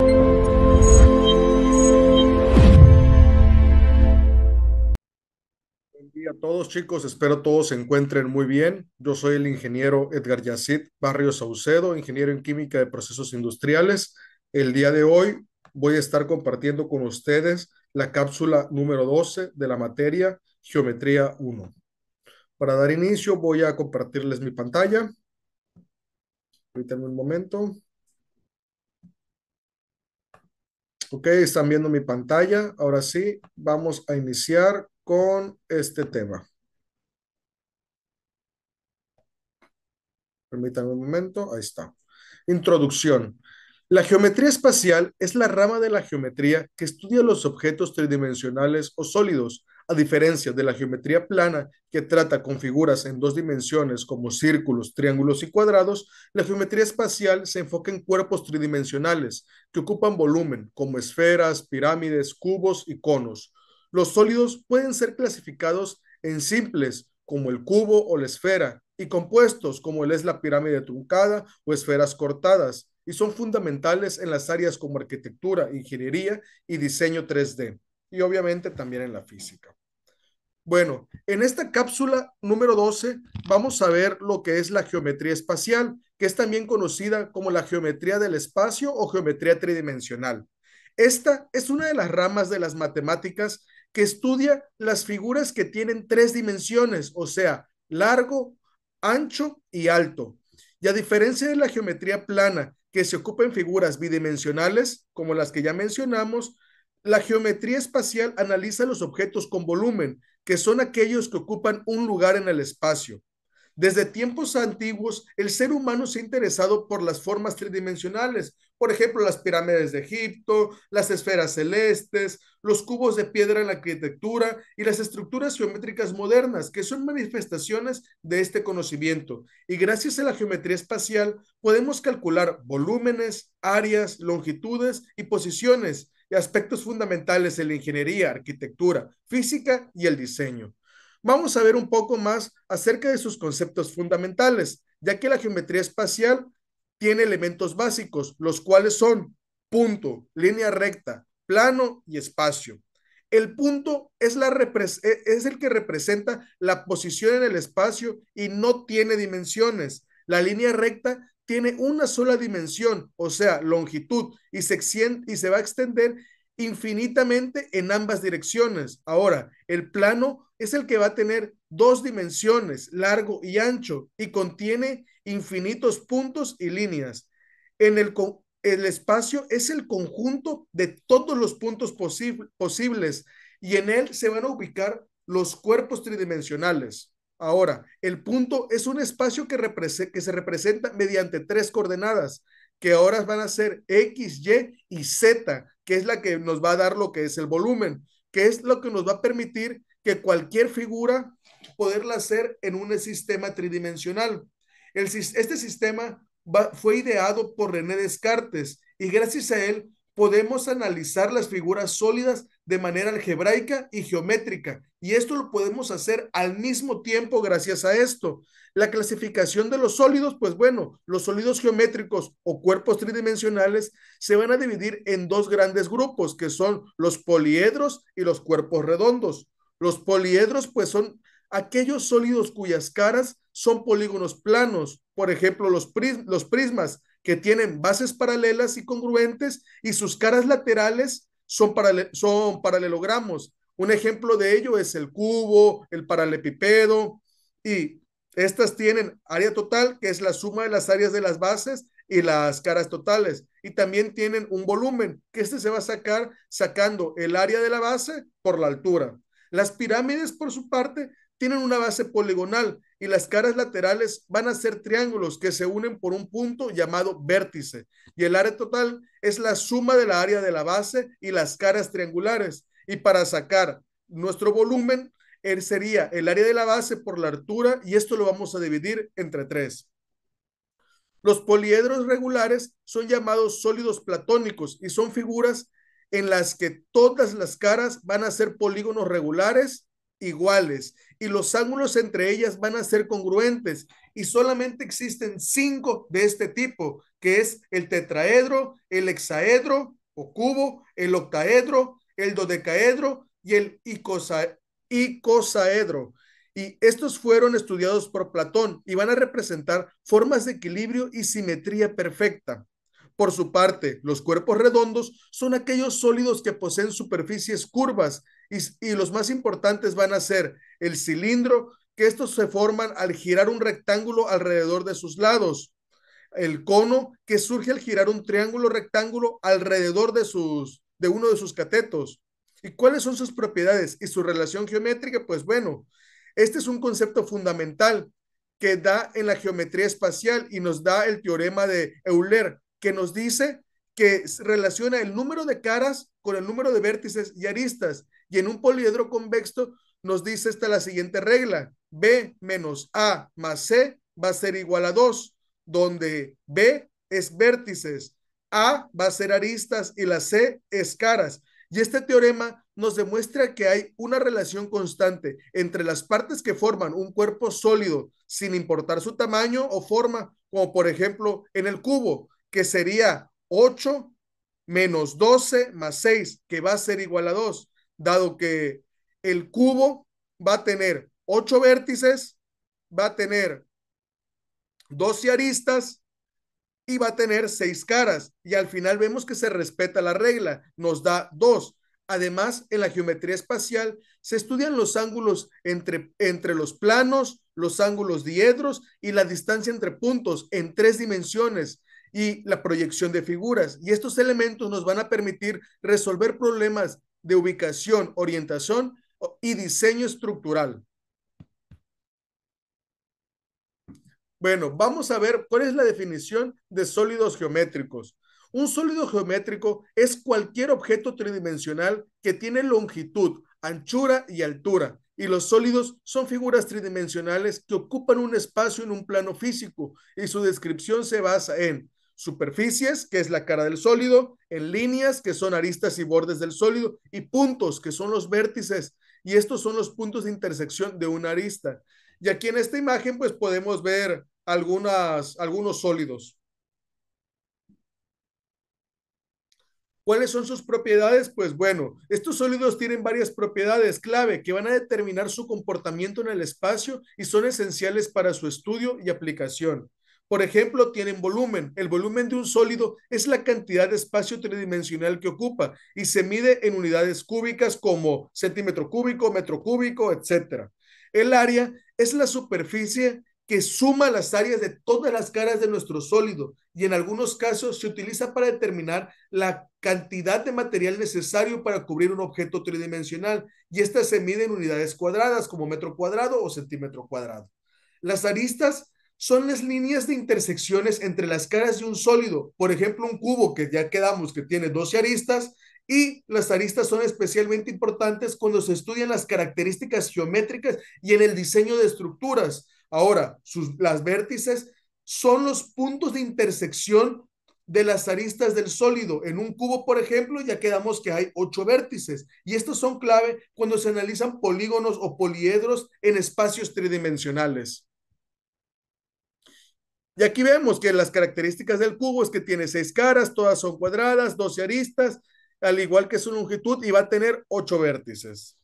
Buen día a todos, chicos. Espero todos se encuentren muy bien. Yo soy el ingeniero Edgar Yacid Barrios Saucedo, ingeniero en química de procesos industriales. El día de hoy voy a estar compartiendo con ustedes la cápsula número 12 de la materia Geometría 1. Para dar inicio, voy a compartirles mi pantalla. Permítanme un momento. Ok, están viendo mi pantalla. Ahora sí, vamos a iniciar con este tema. Permítanme un momento, ahí está. Introducción. La geometría espacial es la rama de la geometría que estudia los objetos tridimensionales o sólidos, a diferencia de la geometría plana, que trata con figuras en dos dimensiones como círculos, triángulos y cuadrados. La geometría espacial se enfoca en cuerpos tridimensionales que ocupan volumen, como esferas, pirámides, cubos y conos. Los sólidos pueden ser clasificados en simples, como el cubo o la esfera, y compuestos, como es la pirámide truncada o esferas cortadas, y son fundamentales en las áreas como arquitectura, ingeniería y diseño 3D, y obviamente también en la física. Bueno, en esta cápsula número 12 vamos a ver lo que es la geometría espacial, que es también conocida como la geometría del espacio o geometría tridimensional. Esta es una de las ramas de las matemáticas que estudia las figuras que tienen tres dimensiones, o sea, largo, ancho y alto. Y a diferencia de la geometría plana, que se ocupa en figuras bidimensionales, como las que ya mencionamos, la geometría espacial analiza los objetos con volumen, que son aquellos que ocupan un lugar en el espacio. Desde tiempos antiguos, el ser humano se ha interesado por las formas tridimensionales, por ejemplo, las pirámides de Egipto, las esferas celestes, los cubos de piedra en la arquitectura y las estructuras geométricas modernas, que son manifestaciones de este conocimiento. Y gracias a la geometría espacial podemos calcular volúmenes, áreas, longitudes y posiciones y aspectos fundamentales en la ingeniería, arquitectura, física y el diseño. Vamos a ver un poco más acerca de sus conceptos fundamentales, ya que la geometría espacial tiene elementos básicos, los cuales son punto, línea recta, plano y espacio. El punto es el que representa la posición en el espacio y no tiene dimensiones. La línea recta tiene una sola dimensión, o sea, longitud, y se va a extender infinitamente en ambas direcciones. Ahora, el plano es el que va a tener dos dimensiones, largo y ancho, y contiene infinitos puntos y líneas. En el espacio es el conjunto de todos los puntos posibles y en él se van a ubicar los cuerpos tridimensionales. Ahora, el punto es un espacio que se representa mediante tres coordenadas, que ahora van a ser X, Y y Z, que es la que nos va a dar lo que es el volumen, que es lo que nos va a permitir que cualquier figura poderla hacer en un sistema tridimensional. Este sistema fue ideado por René Descartes y gracias a él podemos analizar las figuras sólidas de manera algebraica y geométrica. Y esto lo podemos hacer al mismo tiempo gracias a esto. La clasificación de los sólidos, pues bueno, los sólidos geométricos o cuerpos tridimensionales se van a dividir en dos grandes grupos, que son los poliedros y los cuerpos redondos. Los poliedros, pues son aquellos sólidos cuyas caras son polígonos planos, por ejemplo, los prismas, que tienen bases paralelas y congruentes y sus caras laterales son paralelogramos. Un ejemplo de ello es el cubo, el paralepipedo, y estas tienen área total, que es la suma de las áreas de las bases y las caras totales. Y también tienen un volumen, que este se va a sacar sacando el área de la base por la altura. Las pirámides, por su parte, tienen una base poligonal y las caras laterales van a ser triángulos que se unen por un punto llamado vértice. Y el área total es la suma de la área de la base y las caras triangulares. Y para sacar nuestro volumen, sería el área de la base por la altura, y esto lo vamos a dividir entre tres. Los poliedros regulares son llamados sólidos platónicos y son figuras en las que todas las caras van a ser polígonos regulares iguales y los ángulos entre ellas van a ser congruentes y solamente existen 5 de este tipo, que es el tetraedro, el hexaedro o cubo, el octaedro, el dodecaedro y el icosaedro. Y estos fueron estudiados por Platón y van a representar formas de equilibrio y simetría perfecta. Por su parte, los cuerpos redondos son aquellos sólidos que poseen superficies curvas y los más importantes van a ser el cilindro, que estos se forman al girar un rectángulo alrededor de sus lados, el cono, que surge al girar un triángulo rectángulo alrededor de uno de sus catetos. ¿Y cuáles son sus propiedades y su relación geométrica? Pues bueno, este es un concepto fundamental que da en la geometría espacial y nos da el teorema de Euler, que nos dice que relaciona el número de caras con el número de vértices y aristas. Y en un poliedro convexo nos dice esta la siguiente regla: B menos A más C va a ser igual a 2, donde B es vértices, A va a ser aristas y la C es caras. Y este teorema nos demuestra que hay una relación constante entre las partes que forman un cuerpo sólido, sin importar su tamaño o forma, como por ejemplo en el cubo, que sería 8 menos 12 más 6, que va a ser igual a 2, dado que el cubo va a tener 8 vértices, va a tener 12 aristas y va a tener 6 caras. Y al final vemos que se respeta la regla, nos da 2. Además, en la geometría espacial se estudian los ángulos entre los planos, los ángulos diedros y la distancia entre puntos en 3 dimensiones y la proyección de figuras. Y estos elementos nos van a permitir resolver problemas de ubicación, orientación y diseño estructural. Bueno, vamos a ver cuál es la definición de sólidos geométricos. Un sólido geométrico es cualquier objeto tridimensional que tiene longitud, anchura y altura. Y los sólidos son figuras tridimensionales que ocupan un espacio en un plano físico y su descripción se basa en superficies, que es la cara del sólido, en líneas, que son aristas y bordes del sólido, y puntos, que son los vértices. Y estos son los puntos de intersección de una arista. Y aquí en esta imagen pues podemos ver algunos sólidos. ¿Cuáles son sus propiedades? Pues bueno, estos sólidos tienen varias propiedades clave que van a determinar su comportamiento en el espacio y son esenciales para su estudio y aplicación. Por ejemplo, tienen volumen. El volumen de un sólido es la cantidad de espacio tridimensional que ocupa y se mide en unidades cúbicas como centímetro cúbico, metro cúbico, etcétera. El área es la superficie que suma las áreas de todas las caras de nuestro sólido y en algunos casos se utiliza para determinar la cantidad de material necesario para cubrir un objeto tridimensional y esta se mide en unidades cuadradas como metro cuadrado o centímetro cuadrado. Las aristas son las líneas de intersecciones entre las caras de un sólido, por ejemplo un cubo que ya quedamos que tiene 12 aristas, y las aristas son especialmente importantes cuando se estudian las características geométricas y en el diseño de estructuras. Ahora, las vértices son los puntos de intersección de las aristas del sólido. En un cubo, por ejemplo, ya quedamos que hay 8 vértices y estos son clave cuando se analizan polígonos o poliedros en espacios tridimensionales. Y aquí vemos que las características del cubo es que tiene 6 caras, todas son cuadradas, 12 aristas, al igual que su longitud, y va a tener 8 vértices.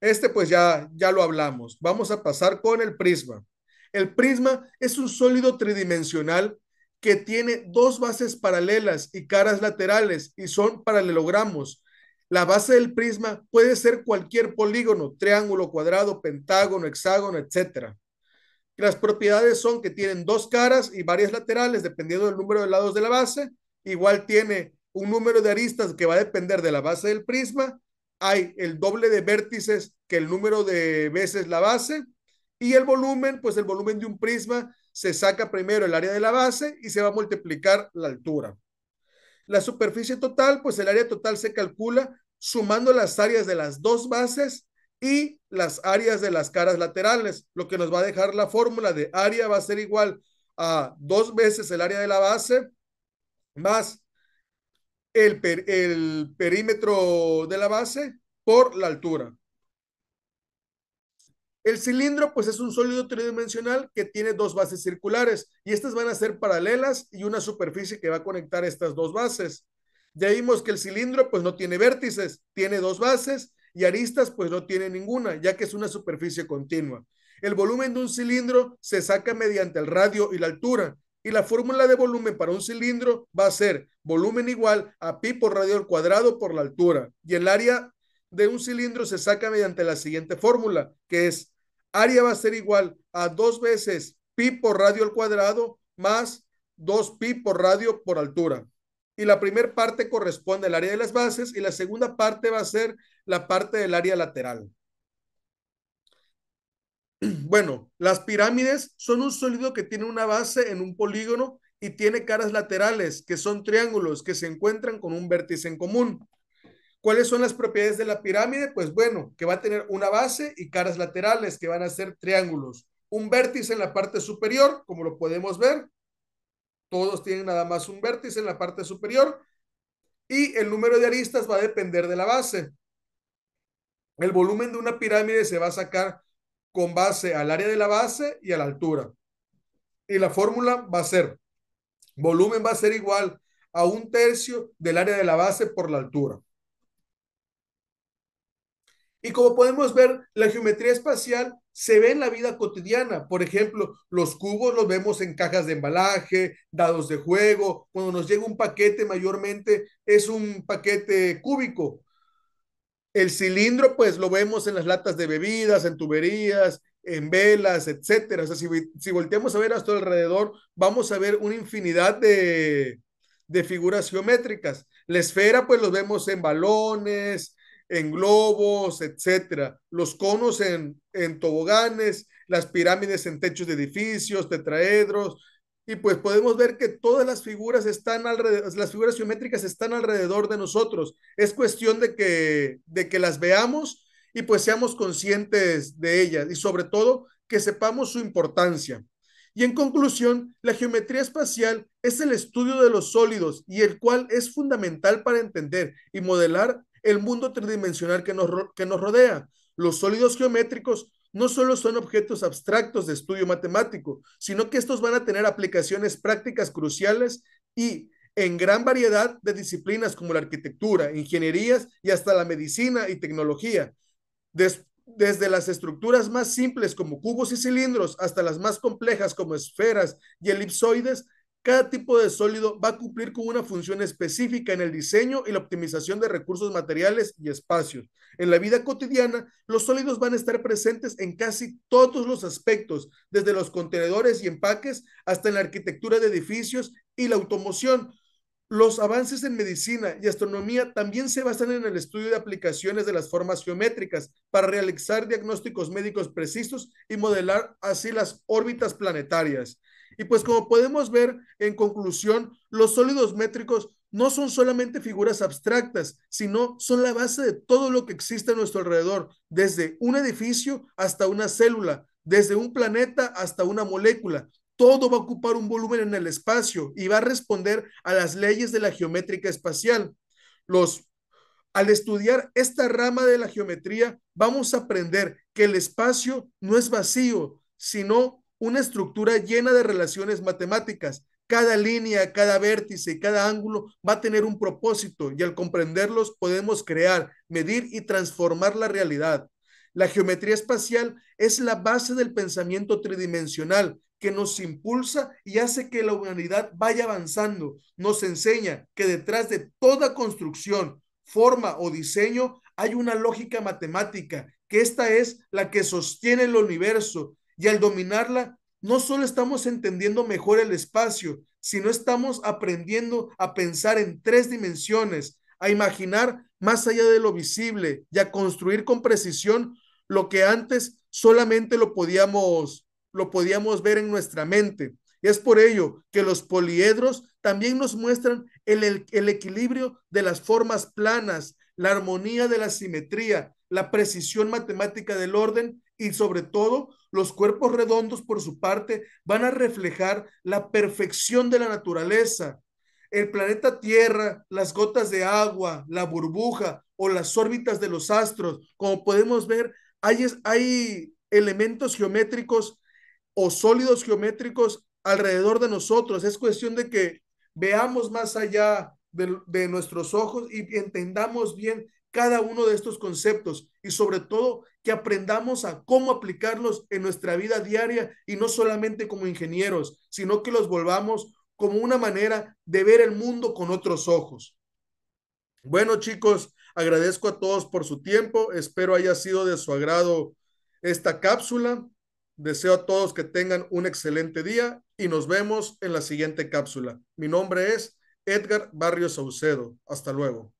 Este pues ya lo hablamos. Vamos a pasar con el prisma. El prisma es un sólido tridimensional que tiene dos bases paralelas y caras laterales y son paralelogramos. La base del prisma puede ser cualquier polígono, triángulo, cuadrado, pentágono, hexágono, etcétera. Las propiedades son que tienen dos caras y varias laterales dependiendo del número de lados de la base. Igual tiene un número de aristas que va a depender de la base del prisma. Hay el doble de vértices que el número de veces la base. Y el volumen, pues el volumen de un prisma se saca primero el área de la base y se va a multiplicar la altura. La superficie total, pues el área total se calcula sumando las áreas de las dos bases y las áreas de las caras laterales, lo que nos va a dejar la fórmula de área va a ser igual a 2 veces el área de la base más el perímetro de la base por la altura. El cilindro, pues es un sólido tridimensional que tiene dos bases circulares y estas van a ser paralelas y una superficie que va a conectar estas dos bases. Ya vimos que el cilindro, pues no tiene vértices, tiene dos bases y aristas, pues no tiene ninguna, ya que es una superficie continua. El volumen de un cilindro se saca mediante el radio y la altura. Y la fórmula de volumen para un cilindro va a ser volumen igual a pi por radio al cuadrado por la altura. Y el área de un cilindro se saca mediante la siguiente fórmula, que es área va a ser igual a 2 veces pi por radio al cuadrado más 2 pi por radio por altura. Y la primera parte corresponde al área de las bases y la segunda parte va a ser la parte del área lateral. Bueno, las pirámides son un sólido que tiene una base en un polígono y tiene caras laterales, que son triángulos que se encuentran con un vértice en común. ¿Cuáles son las propiedades de la pirámide? Pues bueno, que va a tener una base y caras laterales que van a ser triángulos. Un vértice en la parte superior, como lo podemos ver. Todos tienen nada más un vértice en la parte superior. Y el número de aristas va a depender de la base. El volumen de una pirámide se va a sacar con base al área de la base y a la altura. Y la fórmula va a ser, volumen va a ser igual a un tercio del área de la base por la altura. Y como podemos ver, la geometría espacial se ve en la vida cotidiana. Por ejemplo, los cubos los vemos en cajas de embalaje, dados de juego. Cuando nos llega un paquete, mayormente es un paquete cúbico. El cilindro, pues lo vemos en las latas de bebidas, en tuberías, en velas, etcétera. O sea, si volteamos a ver a nuestro alrededor, vamos a ver una infinidad de figuras geométricas. La esfera, pues los vemos en balones, en globos, etcétera. Los conos en toboganes, las pirámides en techos de edificios, tetraedros, y pues podemos ver que todas las figuras están alrededor, las figuras geométricas están alrededor de nosotros. Es cuestión de que las veamos y pues seamos conscientes de ellas y sobre todo que sepamos su importancia. Y en conclusión, la geometría espacial es el estudio de los sólidos y el cual es fundamental para entender y modelar el mundo tridimensional que nos rodea. Los sólidos geométricos no solo son objetos abstractos de estudio matemático, sino que estos van a tener aplicaciones prácticas cruciales y en gran variedad de disciplinas como la arquitectura, ingenierías y hasta la medicina y tecnología. Desde las estructuras más simples como cubos y cilindros hasta las más complejas como esferas y elipsoides, cada tipo de sólido va a cumplir con una función específica en el diseño y la optimización de recursos materiales y espacios. En la vida cotidiana, los sólidos van a estar presentes en casi todos los aspectos, desde los contenedores y empaques hasta en la arquitectura de edificios y la automoción. Los avances en medicina y astronomía también se basan en el estudio de aplicaciones de las formas geométricas para realizar diagnósticos médicos precisos y modelar así las órbitas planetarias. Y pues como podemos ver, en conclusión, los sólidos métricos no son solamente figuras abstractas, sino son la base de todo lo que existe a nuestro alrededor, desde un edificio hasta una célula, desde un planeta hasta una molécula. Todo va a ocupar un volumen en el espacio y va a responder a las leyes de la geométrica espacial. Los, al estudiar esta rama de la geometría, vamos a aprender que el espacio no es vacío, sino una estructura llena de relaciones matemáticas. Cada línea, cada vértice y cada ángulo va a tener un propósito y al comprenderlos podemos crear, medir y transformar la realidad. La geometría espacial es la base del pensamiento tridimensional que nos impulsa y hace que la humanidad vaya avanzando. Nos enseña que detrás de toda construcción, forma o diseño hay una lógica matemática, que esta es la que sostiene el universo y al dominarla no solo estamos entendiendo mejor el espacio, sino estamos aprendiendo a pensar en tres dimensiones, a imaginar más allá de lo visible y a construir con precisión lo que antes solamente lo podíamos ver en nuestra mente. Y es por ello que los poliedros también nos muestran el equilibrio de las formas planas, la armonía de la simetría, la precisión matemática del orden y sobre todo los cuerpos redondos por su parte van a reflejar la perfección de la naturaleza. El planeta Tierra, las gotas de agua, la burbuja o las órbitas de los astros, como podemos ver, hay elementos geométricos o sólidos geométricos alrededor de nosotros. Es cuestión de que veamos más allá de nuestros ojos y entendamos bien cada uno de estos conceptos y sobre todo que aprendamos a cómo aplicarlos en nuestra vida diaria y no solamente como ingenieros, sino que los volvamos como una manera de ver el mundo con otros ojos. Bueno, chicos, agradezco a todos por su tiempo. Espero haya sido de su agrado esta cápsula. Deseo a todos que tengan un excelente día y nos vemos en la siguiente cápsula. Mi nombre es Edgar Barrios Saucedo. Hasta luego.